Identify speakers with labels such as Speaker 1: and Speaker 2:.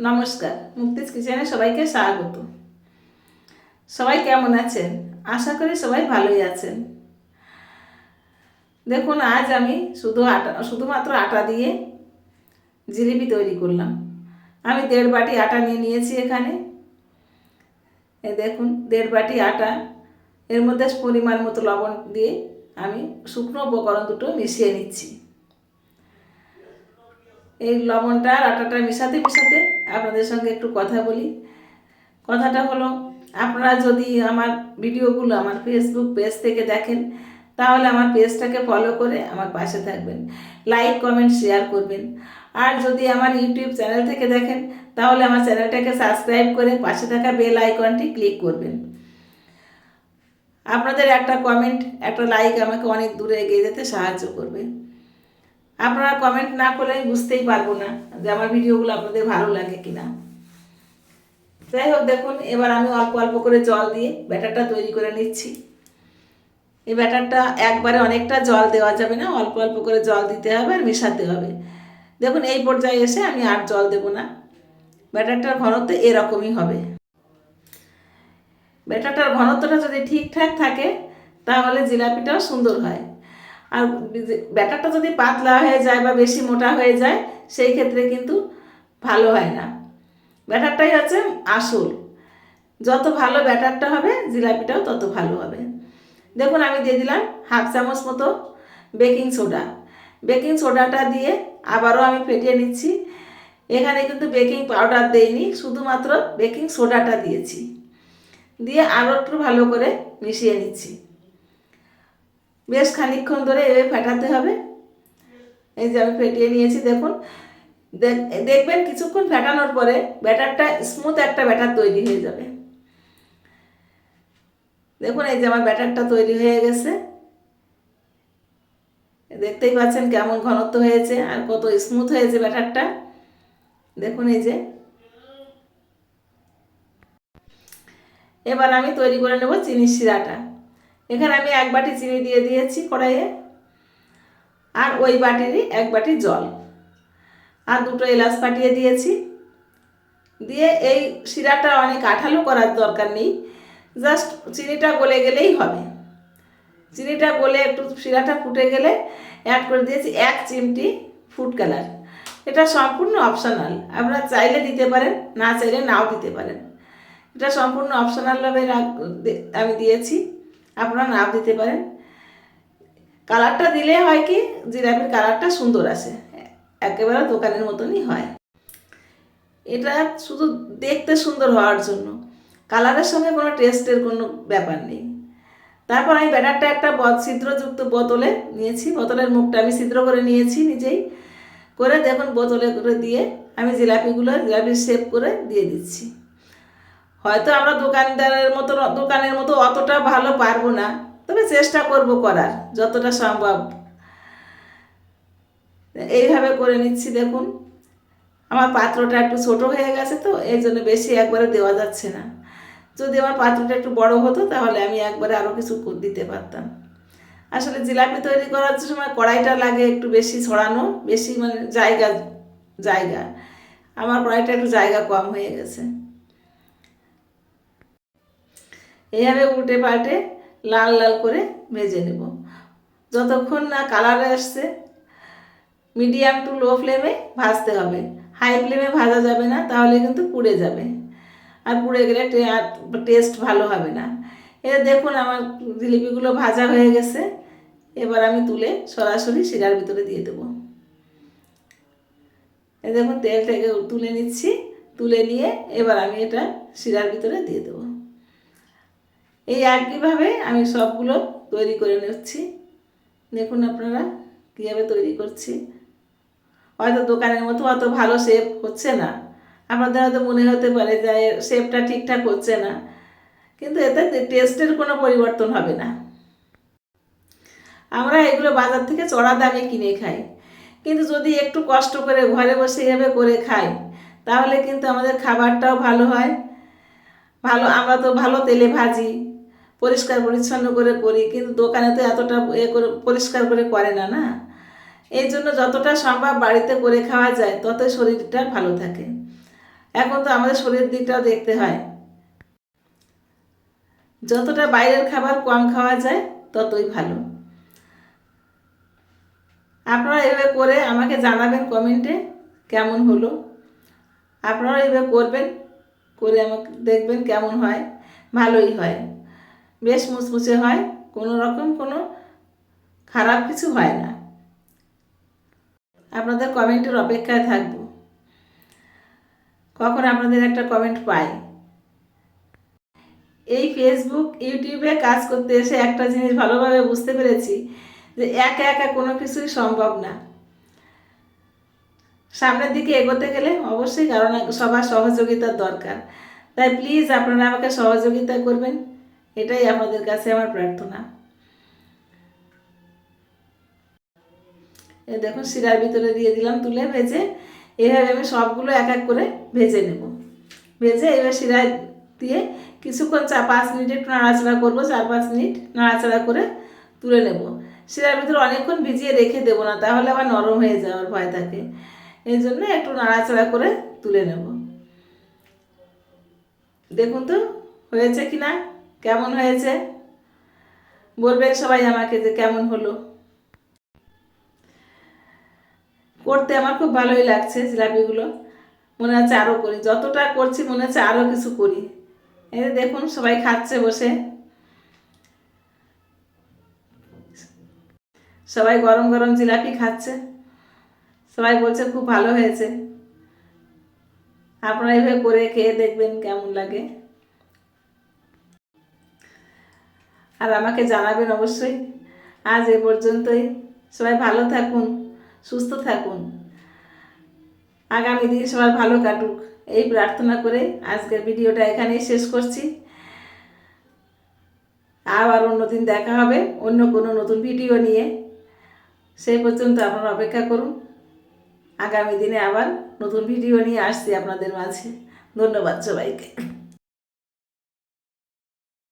Speaker 1: নমস্কার, মুক্তিজ কিচেনে সবাইকে স্বাগত। সবাই কেমন আছেন? আশা করি সবাই ভালোই আছেন। দেখুন, আজ আমি শুধুমাত্র আটা দিয়ে জিলিপি তৈরি করলাম। আমি 1.5 বাটি আটা নিয়ে নিয়েছি এখানে। দেখুন, 1.5 বাটি আটা, এর মধ্যে পরিমাণ মতো লবণ দিয়ে আমি শুকনো উপকরণ দুটো মিশিয়ে নিচ্ছি। এই লবণটা আর আটাটা মিশাতে মিশাতে আপনাদের সঙ্গে একটু কথা বলি। কথাটা হলো, আপনারা যদি আমার ভিডিওগুলো আমার ফেসবুক পেজ থেকে দেখেন, তাহলে আমার পেজটাকে ফলো করে আমার পাশে থাকবেন, লাইক কমেন্ট শেয়ার করবেন। আর যদি আমার ইউটিউব চ্যানেল থেকে দেখেন, তাহলে আমার চ্যানেলটাকে সাবস্ক্রাইব করে পাশে থাকা বেল আইকনটি ক্লিক করবেন। আপনাদের একটা কমেন্ট, একটা লাইক আমাকে অনেক দূরে এগিয়ে যেতে সাহায্য করবে। আপনারা কমেন্ট না করলে আমি বুঝতেই পারবো না যে আমার ভিডিওগুলো আপনাদের ভালো লাগে কিনা। যাই হোক, দেখুন, এবার আমি অল্প অল্প করে জল দিয়ে ব্যাটারটা তৈরি করে নিচ্ছি। এই ব্যাটারটা একবারে অনেকটা জল দেওয়া যাবে না, অল্প অল্প করে জল দিতে হবে আর মেশাতে হবে। দেখুন, এই পর্যায়ে এসে আমি আর জল দেব না। ব্যাটারটার ঘনত্ব এরকমই হবে। ব্যাটারটার ঘনত্বটা যদি ঠিকঠাক থাকে, তাহলে জিলাপিটাও সুন্দর হয়। আর ব্যাটারটা যদি পাতলা হয়ে যায় বা বেশি মোটা হয়ে যায়, সেই ক্ষেত্রে কিন্তু ভালো হয় না। ব্যাটারটাই হচ্ছে আসল। যত ভালো ব্যাটারটা হবে, জিলাপিটাও তত ভালো হবে। দেখুন, আমি দিয়ে দিলাম 1/2 চামচ মতো বেকিং সোডা। বেকিং সোডাটা দিয়ে আবারও আমি ফেটিয়ে নিচ্ছি। এখানে কিন্তু বেকিং পাউডার দেইনি, শুধুমাত্র বেকিং সোডাটা দিয়েছি। দিয়ে আরও একটু ভালো করে মিশিয়ে নিচ্ছি। বেশ খানিকক্ষণ ধরে এভাবে ফেটাতে হবে। এই যে আমি ফেটিয়ে নিয়েছি, দেখুন। দেখবেন কিছুক্ষণ ফেটানোর পরে ব্যাটারটা স্মুথ একটা ব্যাটার তৈরি হয়ে যাবে। দেখুন, এই যে আমার ব্যাটারটা তৈরি হয়ে গেছে। দেখতেই পাচ্ছেন কেমন ঘনত্ব হয়েছে আর কত স্মুথ হয়েছে ব্যাটারটা। দেখুন, এই যে এবার আমি তৈরি করে নেব চিনির শিরাটা। এখানে আমি 1 বাটি চিনি দিয়ে দিয়েছি কড়াইয়ে, আর ওই বাটিরই 1 বাটি জল, আর 2টো এলাচ ফাটিয়ে দিয়েছি। দিয়ে এই শিরাটা অনেক আঠালো করার দরকার নেই, জাস্ট চিনিটা গলে গেলেই হবে। চিনিটা গলে একটু শিরাটা ফুটে গেলে অ্যাড করে দিয়েছি 1 চিমটি ফুড কালার। এটা সম্পূর্ণ অপশনাল, আপনারা চাইলে দিতে পারেন, না চাইলে নাও দিতে পারেন। এটা সম্পূর্ণ অপশনালভাবে আমি দিয়েছি, আপনারা নাও দিতে পারেন। কালারটা দিলে হয় কি, জিলাপির কালারটা সুন্দর আসে, একেবারে দোকানের মতনই হয়। এটা শুধু দেখতে সুন্দর হওয়ার জন্য, কালারের সঙ্গে কোনো টেস্টের কোনো ব্যাপার নেই। তারপর আমি ব্যাটারটা একটা ছিদ্রযুক্ত বোতলে নিয়েছি। বোতলের মুখটা আমি ছিদ্র করে নিয়েছি নিজেই করে। দেখুন, বোতলে করে দিয়ে আমি জিলাপির শেপ করে দিয়ে দিচ্ছি। হয়তো আমরা দোকানের মতো অতটা ভালো পারবো না, তবে চেষ্টা করব করার যতটা সম্ভব। এইভাবে করে নিচ্ছি। দেখুন, আমার পাত্রটা একটু ছোট হয়ে গেছে, তো এই জন্য বেশি একবারে দেওয়া যাচ্ছে না। যদি আমার পাত্রটা একটু বড় হতো, তাহলে আমি একবারে আরও কিছু দিতে পারতাম। আসলে জিলাপি তৈরি করার সময় কড়াইটা লাগে একটু বেশি ছড়ানো, বেশি মানে জায়গা। আমার কড়াইটা একটু জায়গা কম হয়ে গেছে। এইভাবে উল্টে পাল্টে লাল লাল করে ভেজে নেব, যতক্ষণ না কালারে আসছে। মিডিয়াম টু লো ফ্লেমে ভাজতে হবে, হাই ফ্লেমে ভাজা যাবে না, তাহলে কিন্তু পুড়ে যাবে, আর পুড়ে গেলে টেস্ট ভালো হবে না। দেখুন, আমার জিলিপিগুলো ভাজা হয়ে গেছে। এবার আমি তুলে সরাসরি শিরার ভিতরে দিয়ে দেবো। দেখুন, তেলটাকে তুলে নিচ্ছি। তুলে নিয়ে এবার আমি এটা শিরার ভিতরে দিয়ে দেবো। এই একইভাবে আমি সবগুলো তৈরি করে নিচ্ছি। দেখুন আপনারা কীভাবে তৈরি করছি। হয়তো দোকানের মতো অত ভালো শেপ হচ্ছে না, আপনাদের হয়তো মনে হতে পারে যে শেপটা ঠিকঠাক হচ্ছে না, কিন্তু এতে টেস্টের কোনো পরিবর্তন হবে না। আমরা এগুলো বাজার থেকে চড়া দামে কিনে খাই, কিন্তু যদি একটু কষ্ট করে ঘরে বসে এভাবে করে খাই, তাহলে কিন্তু আমাদের খাবারটাও ভালো হয়। আমরা তো ভালো তেলে ভাজি, পরিষ্কার পরিচ্ছন্ন করে করি, কিন্তু দোকানে তো এতটা করে পরিষ্কার করে না না। এই জন্য যতটা সম্ভব বাড়িতে করে খাওয়া যায়, ততই শরীরটা ভালো থাকে। এখন তো আমাদের শরীরের দিকটাও দেখতে হয়। যতটা বাইরের খাবার কম খাওয়া যায় ততই ভালো। আপনারা এভাবে করে আমাকে জানাবেন কমেন্টে কেমন হলো। আপনারা এভাবে করবেন, করে আমাকে দেখবেন কেমন হয়। ভালোই হয়, বেশ মুচমুচে হয়, কোনো রকম কোনো খারাপ কিছু হয় না। আপনাদের কমেন্টের অপেক্ষায় থাকব, কখন আপনাদের একটা কমেন্ট পাই। এই ফেসবুক ইউটিউবে কাজ করতে এসে একটা জিনিস ভালোভাবে বুঝতে পেরেছি যে একা একা কোনো কিছুই সম্ভব না। সামনের দিকে এগোতে গেলে অবশ্যই কারণ সবার সহযোগিতার দরকার। তাই প্লিজ আপনারা আমাকে সহযোগিতা করবেন, এটাই আপনাদের কাছে আমার প্রার্থনা। এই দেখুন শিরার ভিতরে দিয়ে দিলাম তুলে ভেজে। এভাবে আমি সবগুলো এক এক করে ভেজে নেব। ভেজে এবার শিরায় দিয়ে কিছুক্ষণ 5 মিনিট একটু নাড়াচাড়া করবো, 4-5 মিনিট নাড়াচাড়া করে তুলে নেব। শিরার ভিতরে অনেকক্ষণ ভিজিয়ে রেখে দেবো না, তাহলে আবার নরম হয়ে যাওয়ার ভয় থাকে। এই জন্য একটু নাড়াচাড়া করে তুলে নেব। দেখুন তো হয়েছে কি না, কেমন হয়েছে বলবেন সবাই আমাকে যে কেমন হলো। করতে আমার খুব ভালোই লাগছে জিলাপিগুলো, মনে হচ্ছে আরও করি। যতটা করছি মনে হচ্ছে আরও কিছু করি। এই দেখুন সবাই খাচ্ছে বসে, সবাই গরম গরম জিলাপি খাচ্ছে, সবাই বলছে খুব ভালো হয়েছে। আপনারা এইভাবে করে খেয়ে দেখবেন কেমন লাগে, আর আমাকে জানাবেন অবশ্যই। আজ এ পর্যন্তই, সবাই ভালো থাকুন, সুস্থ থাকুন, আগামী দিন সবার ভালো কাটুক এই প্রার্থনা করে আজকের ভিডিওটা এখানেই শেষ করছি। আবার অন্যদিন দেখা হবে অন্য কোনো নতুন ভিডিও নিয়ে। সেই পর্যন্ত আপনারা অপেক্ষা করুন, আগামী দিনে আবার নতুন ভিডিও নিয়ে আসছি আপনাদের মাঝে। ধন্যবাদ সবাইকে।